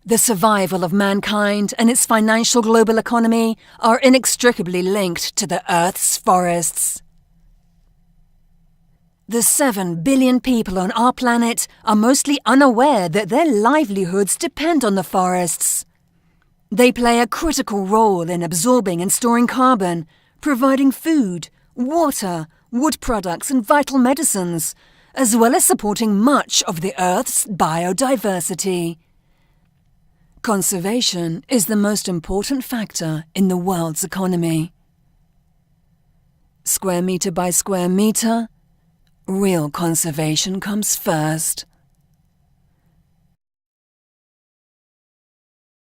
The survival of mankind and its financial global economy are inextricably linked to the Earth's forests. The 7 billion people on our planet are mostly unaware that their livelihoods depend on the forests. They play a critical role in absorbing and storing carbon, providing food, water, wood products and vital medicines, as well as supporting much of the Earth's biodiversity. Conservation is the most important factor in the world's economy. Square meter by square meter, real conservation comes first.